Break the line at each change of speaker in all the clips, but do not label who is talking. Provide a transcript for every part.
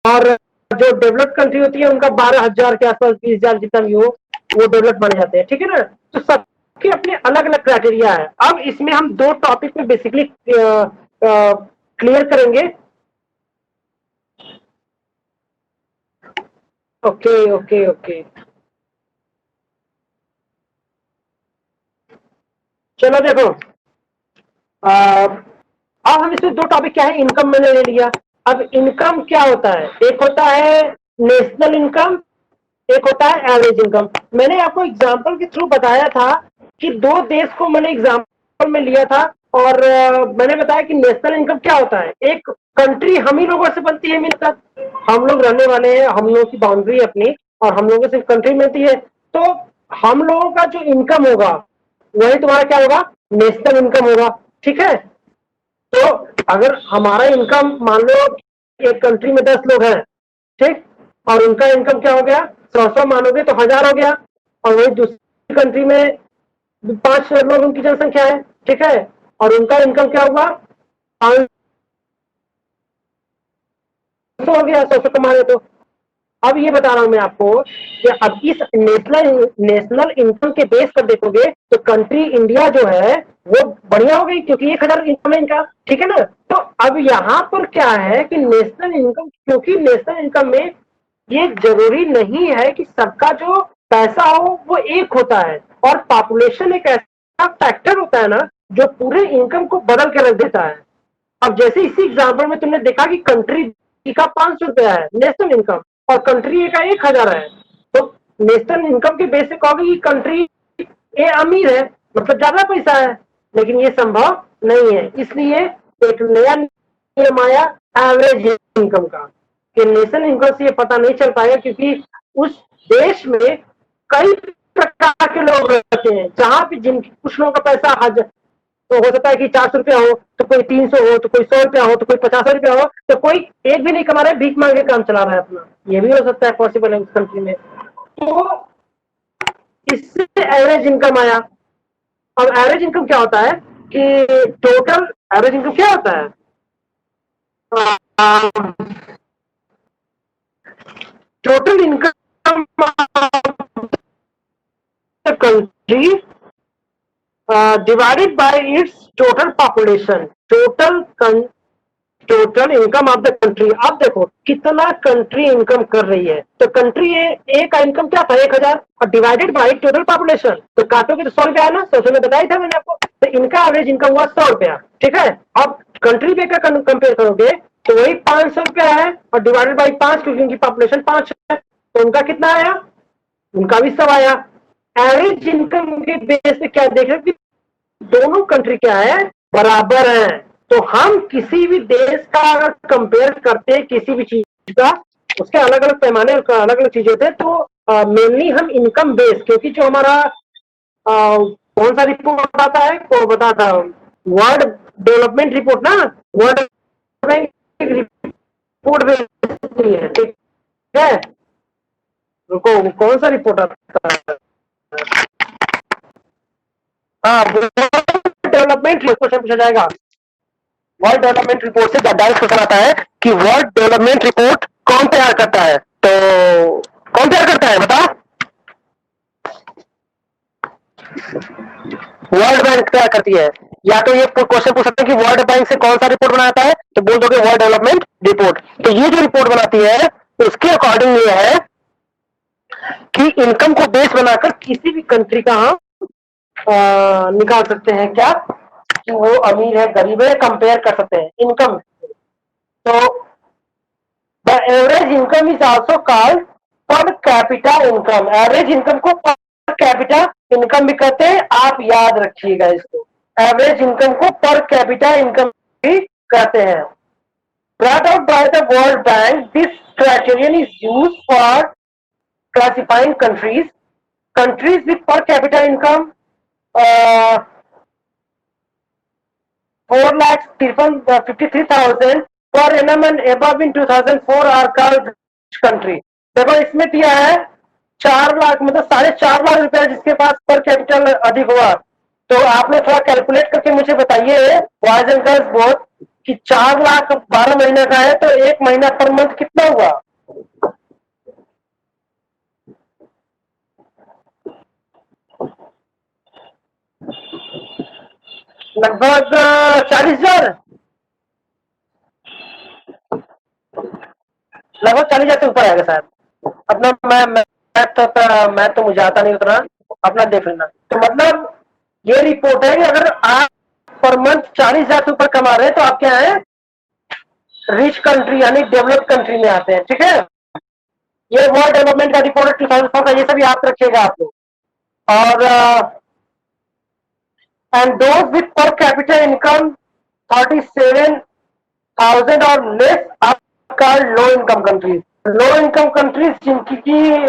और जो developed country होती है उनका 12,000 के आसपास, 20,000 जितना भी हो, वो डेवलप माने जाते हैं। ठीक है ना। तो सबके अपने अलग अलग क्राइटेरिया है। अब इसमें हम दो टॉपिक में बेसिकली क्लियर करेंगे। ओके ओके ओके, चलो देखो, अब हम इसमें दो टॉपिक क्या है, इनकम मैंने ले लिया। अब इनकम क्या होता है, एक होता है नेशनल इनकम, एक होता है एवरेज इनकम। मैंने आपको एग्जांपल के थ्रू बताया था कि दो देश को मैंने एग्जांपल में लिया था, और मैंने बताया कि नेशनल इनकम क्या होता है। एक कंट्री हम ही लोगों से बनती है मिलकर, हम लोग रहने वाले हैं, हम लोगों की बाउंड्री है अपनी, और हम लोगों से कंट्री मिलती है। तो हम लोगों का जो इनकम होगा वही तुम्हारा क्या होगा, नेशनल इनकम होगा। ठीक है। तो अगर हमारा इनकम, मान लो एक कंट्री में 10 लोग हैं, ठीक, और उनका इनकम क्या हो गया, 100 मानोगे तो 1000 हो गया। और वही दूसरी कंट्री में 5 लोग उनकी जनसंख्या है, ठीक है, और उनका इनकम क्या हुआ, 500 हो गया, 100 कमा रहे। तो अब ये बता रहा हूं मैं आपको कि अब इस नेशनल इनकम के बेस पर देखोगे तो कंट्री इंडिया जो है वो बढ़िया हो गई, क्योंकि 1,000 इनकम है इनका। ठीक है ना। तो अब यहां पर क्या है कि नेशनल इनकम, क्योंकि नेशनल इनकम में ये जरूरी नहीं है कि सबका जो पैसा हो वो एक होता है, और पॉपुलेशन एक ऐसा फैक्टर होता है ना जो पूरे इनकम को बदल के रख देता है। अब जैसे इसी एग्जाम्पल में तुमने देखा कि कंट्री का 500 रुपया है नेशनल इनकम, और कंट्री ए का 1,000 है। तो नेशनल इनकम के बेस से कहोगे कि कंट्री ए अमीर है, मतलब ज्यादा पैसा है, लेकिन ये संभव नहीं है। इसलिए एक नया नियम आया एवरेज इनकम का, कि नेशनल इनकम से ये पता नहीं चल पाएगा, क्योंकि उस देश में कई प्रकार के लोग रहते हैं, जहां पे जिन कुछ लोगों का पैसा तो हो सकता है कि 400 रुपया हो, तो कोई 300 हो, तो कोई 100 रुपया हो, तो कोई 50 रुपया हो, तो कोई एक भी नहीं कमा रहा है, भीख मांग के काम चला रहा है अपना। ये भी हो सकता है, पॉसिबल है उस कंट्री में। तो इससे एवरेज इनकम आया। अब एवरेज इनकम क्या होता है कि टोटल एवरेज इनकम क्या होता है, total income country divided by it's total population, total income of the country. अब देखो कितना कंट्री इनकम कर रही है, तो कंट्री ए का इनकम क्या था, 1,000, और डिवाइडेड बाई टोटल पॉपुलेशन, तो काटोगे तो 100 रुपया है ना, 100 में बताया था मैंने आपको। तो इनका एवरेज इनकम हुआ 100 रुपया। ठीक है। अब कंट्री बे का कंपेयर करोगे तो वही 500 रुपया है, और डिवाइडेड बाई 5, क्योंकि उनकी पॉपुलेशन 5 है, तो उनका कितना आया, उनका भी 100 आया। एवरेज इनकम के बेस पे क्या देख रहे हो कि दोनों कंट्री क्या है, बराबर है। तो हम किसी भी देश का अगर कंपेयर करते हैं किसी भी चीज का, उसके अलग अलग पैमाने और अलग अलग चीजें होते हैं। तो मेनली हम इनकम बेस, क्योंकि जो हमारा कौन सा रिपोर्ट आता है, कौन बताता है, वर्ल्ड डेवलपमेंट रिपोर्ट ना, वर्ल्ड बैंक रिपोर्ट भेजती है। ठीक है। रुको, कौन सा रिपोर्ट आता है, हाँ, डेवलपमेंट क्वेश्चन पूछा जाएगा। वर्ल्ड डेवलपमेंट रिपोर्ट से डायरेक्ट क्वेश्चन आता है कि वर्ल्ड डेवलपमेंट रिपोर्ट कौन तैयार करता है, तो कौन तैयार करता है बताओ, वर्ल्ड बैंक तैयार करती है। या तो ये क्वेश्चन पूछ सकते हैं कि वर्ल्ड बैंक से कौन सा रिपोर्ट बनाता है, तो बोल दोगे वर्ल्ड डेवलपमेंट रिपोर्ट। तो ये जो रिपोर्ट बनाती है उसके अकॉर्डिंग ये है कि इनकम को बेस बनाकर किसी भी कंट्री का हम निकाल सकते हैं क्या, कि वो अमीर है गरीब है, कंपेयर कर सकते हैं इनकम। तो the average income is also called per capita income. Average income को पर कैपिटा इनकम भी कहते हैं, आप याद रखिएगा इसको। एवरेज इनकम को पर कैपिटा इनकम भी कहते हैं। Brought out by the World Bank, this criterion is used for classifying countries. Countries with per capita income 4,53,000 per annum and above in 2004 are called country. देखो इसमें दिया है 4 लाख, मतलब 4.5 लाख रुपया जिसके पास पर कैपिटल अधिक हुआ। तो आपने थोड़ा कैलकुलेट करके मुझे बताइए, बॉयज एंड गर्ल्स बोथ, कि 4 लाख 12 महीने का है तो 1 महीना पर मंथ कितना हुआ? लगभग 40,000, लगभग 40,000 से ऊपर आएगा शायद। अपना मैं तो मुझे आता नहीं उतना, अपना देख लेना। तो मतलब ये रिपोर्ट है कि अगर आप पर मंथ 40,000 से ऊपर कमा रहे हैं तो आप क्या है, रिच कंट्री यानी डेवलप्ड कंट्री में आते हैं। ठीक है, ये वर्ल्ड डेवलपमेंट का रिपोर्ट है 2004 का, ये सब याद रखिएगा आप लोग। और एंड दोज विथ पर कैपिटल इनकम 37,000 और लेस आपका low income countries. Low income countries जिनकी की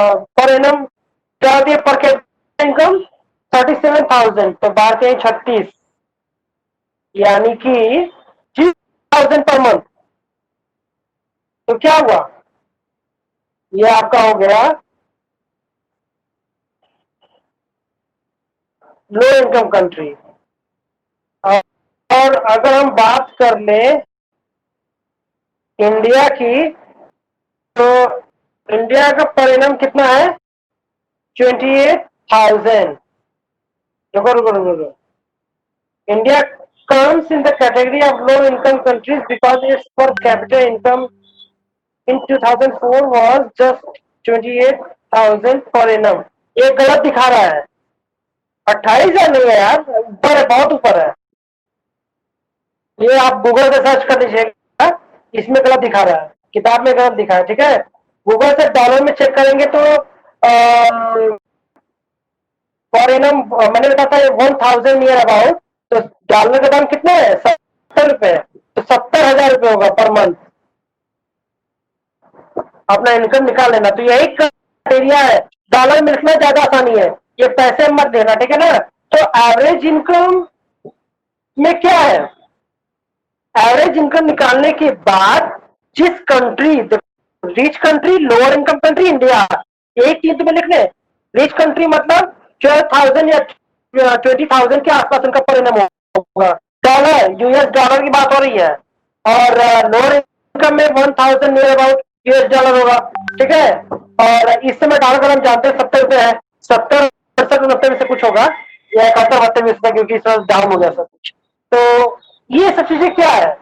पर एनम क्या होती है पर कैपिटल इनकम 37,000, तो बाहर के 36, यानी कि 3,000 पर मंथ। तो क्या हुआ, ये आपका हो गया लो इनकम कंट्री। और अगर हम बात कर ले इंडिया की, तो इंडिया का परिणाम कितना है, 28,000। रुको रुको रुको रुको, India comes in the category of low income countries because its per capita income in 2004 was just 28,000 per annum। ये गलत दिखा रहा है, 28,000 नहीं है यार, ऊपर है, बहुत ऊपर है। ये आप गूगल से सर्च कर लीजिएगा, इसमें गलत दिखा रहा है, किताब में गलत दिखा है। ठीक है, गूगल से डॉलर में चेक करेंगे तो पर एनम मैंने बताया था 1,000 नियर अबाउट, तो डॉलर का दाम कितना है, 70 रुपए, तो 70,000 रुपए होगा पर मंथ। अपना इनकम निकाल लेना। तो यही क्राइटेरिया है, डॉलर में लिखना ज्यादा आसानी है, ये पैसे मत देना। ठीक है ना, तो एवरेज इनकम में क्या है, एवरेज इनकम निकालने के बाद जिस country, rich country, lower income country, India, एक चीज तुम्हें लिख ले, रिच कंट्री मतलब 12,000 या 20,000 के आसपास उनका परिणाम होगा। डॉलर, यूएस डॉलर की बात हो रही है, और लोअर इनकम में 1,000 नियर अबाउट यूएस डॉलर होगा। ठीक है, और इस समय डॉलर का हम जानते हैं 70 रुपए है, 70 में से कुछ होगा, या 71 में से, क्योंकि इस वक्त डाउन हो गया सब कुछ। तो ये सब चीजें क्या है,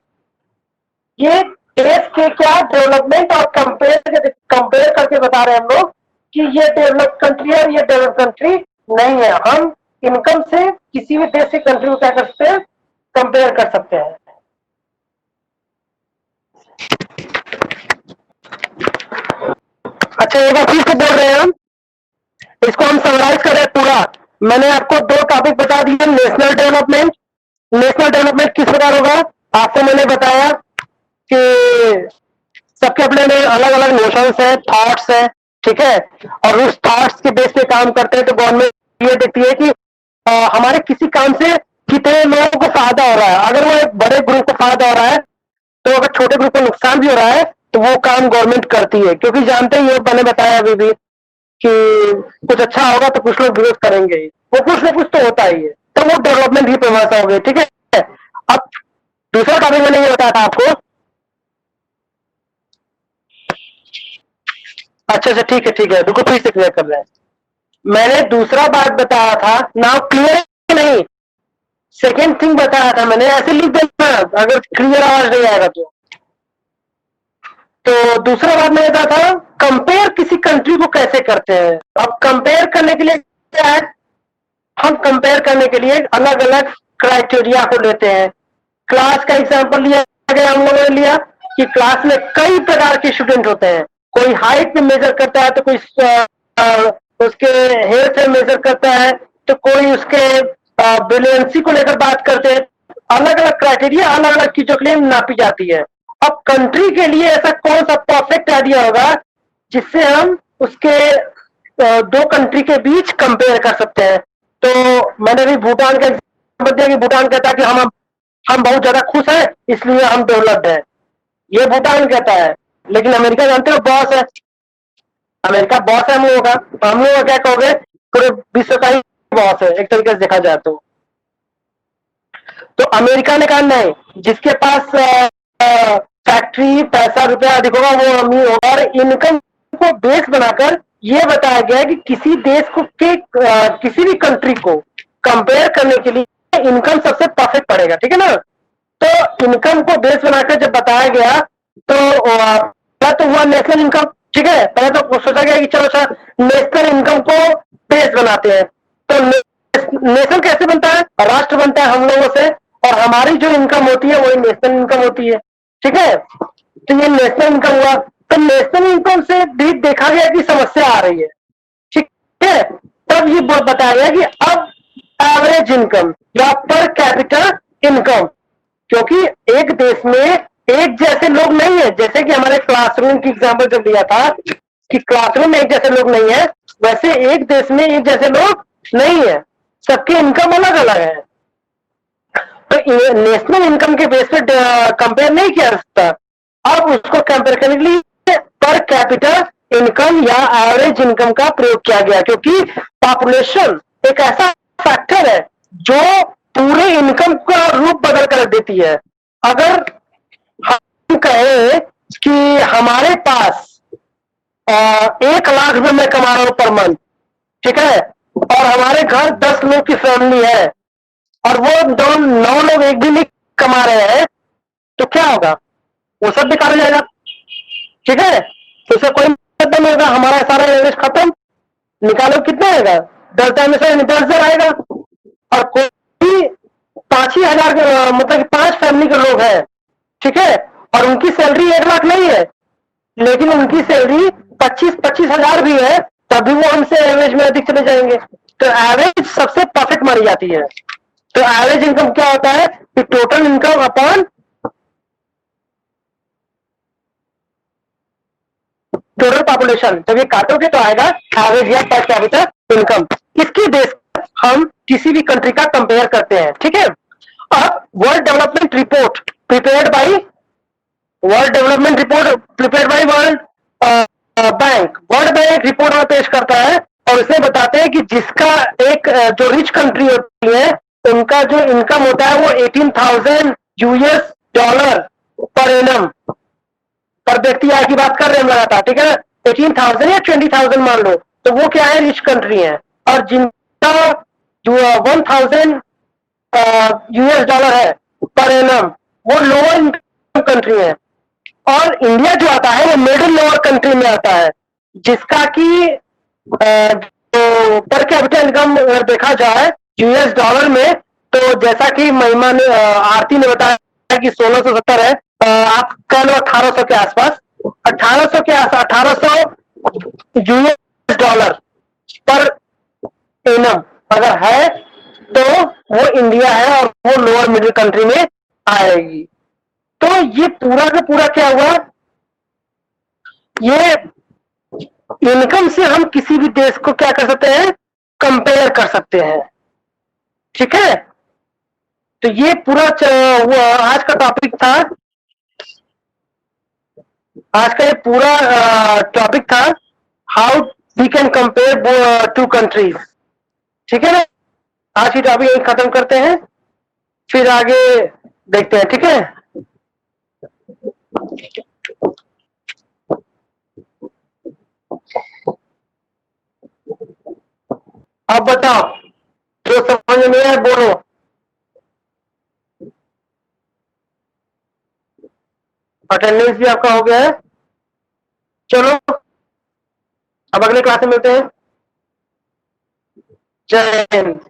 ये देश के क्या डेवलपमेंट और कंपेयर करके बता रहे हैं हम लोग कि ये डेवलप कंट्री है, ये डेवलप कंट्री नहीं है। हम इनकम से किसी भी देश से कंट्री को क्या कर सकते हैं, कंपेयर कर सकते हैं। अच्छा, एक बार फिर से बोल रहे हैं हम, इसको हम समराइज करें पूरा। मैंने आपको 2 टॉपिक बता दिए, नेशनल डेवलपमेंट। नेशनल डेवलपमेंट किस प्रकार होगा, आपको मैंने बताया कि सबके अपने अलग अलग नोशंस है, थॉट्स है। ठीक है, और उस थॉट्स के बेस पे काम करते हैं। तो गवर्नमेंट ये देखती है कि हमारे किसी काम से कितने लोगों को फायदा हो रहा है। अगर वो एक बड़े ग्रुप को फायदा हो रहा है, तो अगर छोटे ग्रुप को नुकसान भी हो रहा है, तो वो काम गवर्नमेंट करती है, क्योंकि जानते ही, मैंने बताया अभी भी कि कुछ अच्छा होगा तो कुछ लोग विरोध करेंगे ही, वो कुछ ना कुछ तो होता ही है, तो वो डेवलपमेंट ही परिभाषा हो गई। ठीक है, अब दूसरा टॉपिक मैंने ये बताया था आपको। अच्छा, ठीक है ठीक है, रुको फिर से क्लियर कर रहे हैं। मैंने दूसरा बात बताया था, नाउ क्लियर है नहीं, सेकेंड थिंग बताया था मैंने, ऐसे लिख देना अगर क्लियर आवाज नहीं आएगा तो दूसरा बात मैंने कहा था, कंपेयर किसी कंट्री को कैसे करते हैं। अब कंपेयर करने के लिए क्या है, हम कंपेयर करने के लिए अलग अलग क्राइटेरिया को लेते हैं। क्लास का एग्जांपल लिया गया, हम लोगों ने लिया कि क्लास में कई प्रकार के स्टूडेंट होते हैं, कोई हाइट में मेजर करता है, तो कोई उसके हेयर से मेजर करता है, तो कोई उसके ब्रिलियंसी को लेकर बात करते हैं। अलग अलग क्राइटेरिया अलग अलग चीजों के लिए नापी जाती है। अब कंट्री के लिए ऐसा कौन सा परफेक्ट आइडिया होगा जिससे हम उसके 2 कंट्री के बीच कंपेयर कर सकते हैं। तो मैंने भी भूटान का एग्जांपल दिया कि भूटान कहता है कि हम बहुत ज्यादा खुश हैं, इसलिए हम डेवलप्ड हैं, ये भूटान कहता है। लेकिन अमेरिका जानते हो बॉस है, अमेरिका बॉस है हम लोगों का, तो हम लोग क्या कहोगे, पूरे विश्व का ही बॉस है एक तरीके से देखा जाए तो। तो अमेरिका ने कहा नहीं, जिसके पास फैक्ट्री पैसा रुपया अधिक होगा वो अमीर होगा। और इनकम को बेस बनाकर ये बताया गया कि किसी देश को के किसी भी कंट्री को कंपेयर करने के लिए इनकम सबसे परफेक्ट पड़ेगा, ठीक है ना। तो इनकम को बेस बनाकर जब बताया गया तो पहला तो हुआ नेशनल इनकम, ठीक है। पहले तो सोचा गया कि चलो अच्छा नेशनल इनकम को बेस बनाते हैं। तो नेशन कैसे बनता है? राष्ट्र बनता है हम लोगों से, और हमारी जो इनकम होती है वही नेशनल इनकम होती है, ठीक है। तो ये नेशनल इनकम हुआ। तो नेशनल इनकम से भी देखा गया कि समस्या आ रही है, ठीक है। तब ये बताया गया कि अब एवरेज इनकम या पर कैपिटल इनकम, क्योंकि एक देश में एक जैसे लोग नहीं है। जैसे कि हमारे क्लासरूम की एग्जांपल जब दिया था कि क्लासरूम में एक जैसे लोग नहीं है, वैसे एक देश में एक जैसे लोग नहीं है, सबके इनकम अलग अलग है। तो नेशनल इनकम के बेस पे कंपेयर नहीं किया जा सकता। अब उसको कंपेयर करने के लिए पर कैपिटल इनकम या एवरेज इनकम का प्रयोग किया गया, क्योंकि पॉपुलेशन एक ऐसा फैक्टर है जो पूरे इनकम का रूप बदल कर देती है। अगर हम कहें कि हमारे पास 1 लाख रुपए मैं कमा रहा हूं पर मंथ, ठीक है, और हमारे घर 10 लोग की फैमिली है और वो 9 लोग एक भी नहीं कमा रहे हैं, तो क्या होगा? वो सब बेकार हो जाएगा, ठीक है। तो उससे कोई मतलब नहीं होगा, हमारा सारा एवरेज खत्म। निकालो कितना आएगा? 10 टाइम से 10,000 आएगा। और कोई 5,000 मतलब 5 फैमिली के लोग हैं, ठीक है, और उनकी सैलरी 1 लाख नहीं है, लेकिन उनकी सैलरी 25,000 भी है, तभी वो हमसे एवरेज में अधिक चले जाएंगे। तो एवरेज सबसे परफेक्ट मानी जाती है। तो एवरेज इनकम क्या होता है कि total income upon total population. जब ये काटोगे तो आएगा एवरेज या पर कैपिटल इनकम। इसकी बेस हम किसी भी कंट्री का कंपेयर करते हैं, ठीक है। अब world development report prepared by world bank, world bank report में पेश करता है और उसमें बताते हैं कि जिसका एक जो रिच कंट्री होती है उनका जो इनकम होता है वो 18,000 यूएस डॉलर पर एनम पर व्यक्ति आय की बात कर रहे हैं हम लगातार, ठीक है। 18,000 या 20,000 मान लो, तो वो क्या है? रिच कंट्री है। और जिनका जो 1,000 यूएस डॉलर है पर एनम वो लोअर इनकम कंट्री है। और इंडिया जो आता है वो मिडिल लोअर कंट्री में आता है, जिसका कि तो पर कैपिटल इनकम अगर देखा जाए यूएस डॉलर में, तो जैसा कि महिमा ने आरती ने बताया कि 1670 है, आप कह लो 1800 के आसपास, 1800 यूएस डॉलर पर एनम अगर है तो वो इंडिया है और वो लोअर मिडिल कंट्री में आएगी। तो ये पूरा का पूरा क्या हुआ? ये इनकम से हम किसी भी देश को क्या कर सकते हैं? कंपेयर कर सकते हैं, ठीक है। तो ये पूरा आज का टॉपिक था। आज का ये पूरा टॉपिक था how we can compare two countries, ठीक है ना। आज की टॉपिक यही खत्म करते हैं, फिर आगे देखते हैं, ठीक है। अब बताओ जो समझ में है बोलो। अटेंडेंस भी आपका हो गया है। चलो अब अगले क्लास में मिलते हैं। जय हिंद।